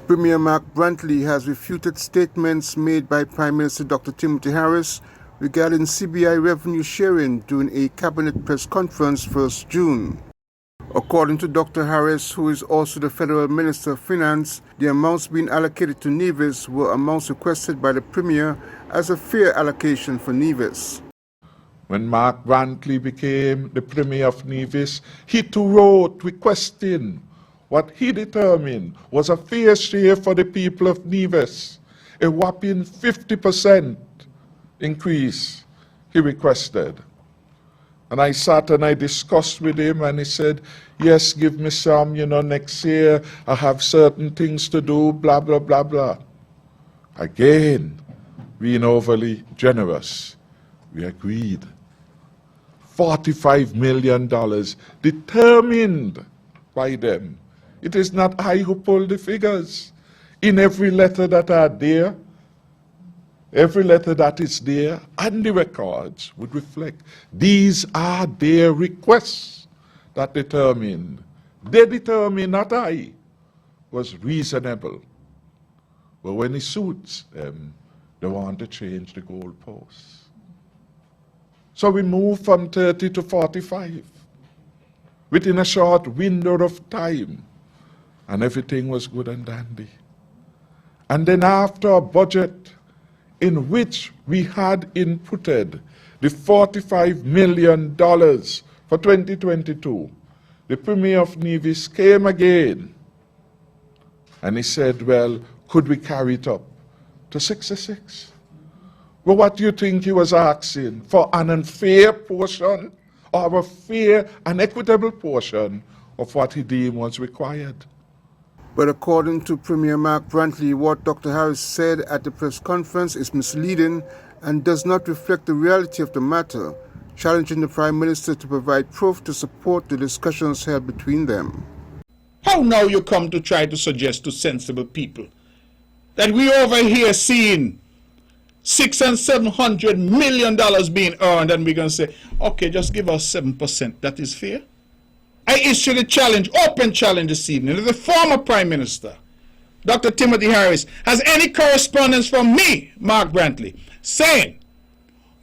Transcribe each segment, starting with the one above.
Premier Mark Brantley has refuted statements made by Prime Minister Dr. Timothy Harris regarding CBI revenue sharing during a cabinet press conference 1st June. According to Dr. Harris, who is also the Federal Minister of Finance, the amounts being allocated to Nevis were amounts requested by the Premier as a fair allocation for Nevis. When Mark Brantley became the Premier of Nevis, he too wrote requesting what he determined was a fair share for the people of Nevis, a whopping 50% increase he requested. And I sat and I discussed with him, and he said, yes, give me some, next year I have certain things to do, blah, blah, blah, blah. Again, being overly generous, we agreed. $45 million determined by them. It is not I who pulled the figures. In every letter that are there, every letter that is there, and the records would reflect. These are their requests that determined. They determined, not I, was reasonable. But when it suits them, they want to change the goalposts. So we moved from 30 to 45 within a short window of time, and everything was good and dandy. And then after a budget in which we had inputted the $45 million for 2022, the Premier of Nevis came again and he said, well, could we carry it up to 66? Well, what do you think he was asking? For an unfair portion or a fair and equitable portion of what he deemed was required? But according to Premier Mark Brantley, what Dr. Harris said at the press conference is misleading and does not reflect the reality of the matter, challenging the Prime Minister to provide proof to support the discussions held between them. How now you come to try to suggest to sensible people that we over here seeing $600 and $700 million being earned, and we're going to say, okay, just give us 7%. That is fair? I issued a challenge, open challenge this evening, to the former Prime Minister, Dr. Timothy Harris, has any correspondence from me, Mark Brantley, saying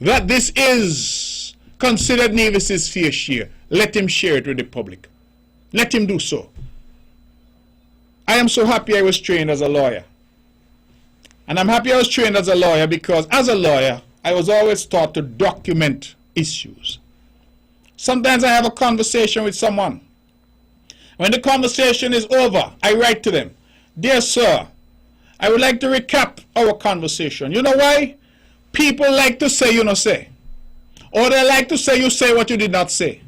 that this is considered Nevis's fair share. Let him share it with the public. Let him do so. I am so happy I was trained as a lawyer. And I'm happy I was trained as a lawyer because as a lawyer, I was always taught to document issues. Sometimes I have a conversation with someone. When the conversation is over, I write to them, dear sir, I would like to recap our conversation. You know why? People like to say you no say. Or they like to say you say what you did not say.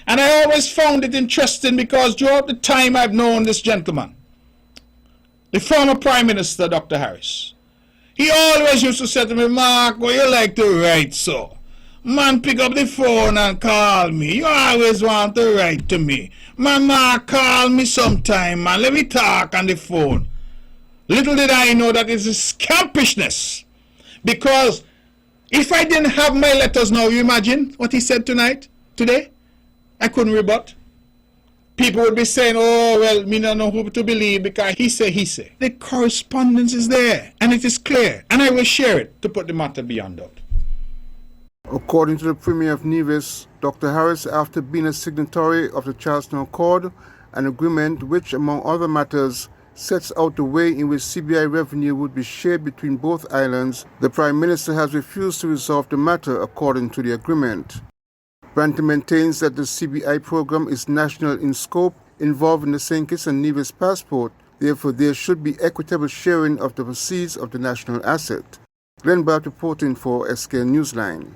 And I always found it interesting because throughout the time I've known this gentleman, the former Prime Minister, Dr. Harris, he always used to say to me, Mark, what you like to write so? Man, pick up the phone and call me. You always want to write to me. Man, Mark, call me sometime, man. Let me talk on the phone. Little did I know that it's a scampishness. Because if I didn't have my letters now, you imagine what he said today? I couldn't rebut. People would be saying, oh, well, me don't know who to believe because he say. The correspondence is there, and it is clear, and I will share it to put the matter beyond doubt. According to the Premier of Nevis, Dr. Harris, after being a signatory of the Charleston Accord, an agreement which, among other matters, sets out the way in which CBI revenue would be shared between both islands, the Prime Minister has refused to resolve the matter according to the agreement. Brantley maintains that the CBI program is national in scope, involving the St. Kitts and Nevis passport. Therefore, there should be equitable sharing of the proceeds of the national asset. Glenn Barth reporting for SK Newsline.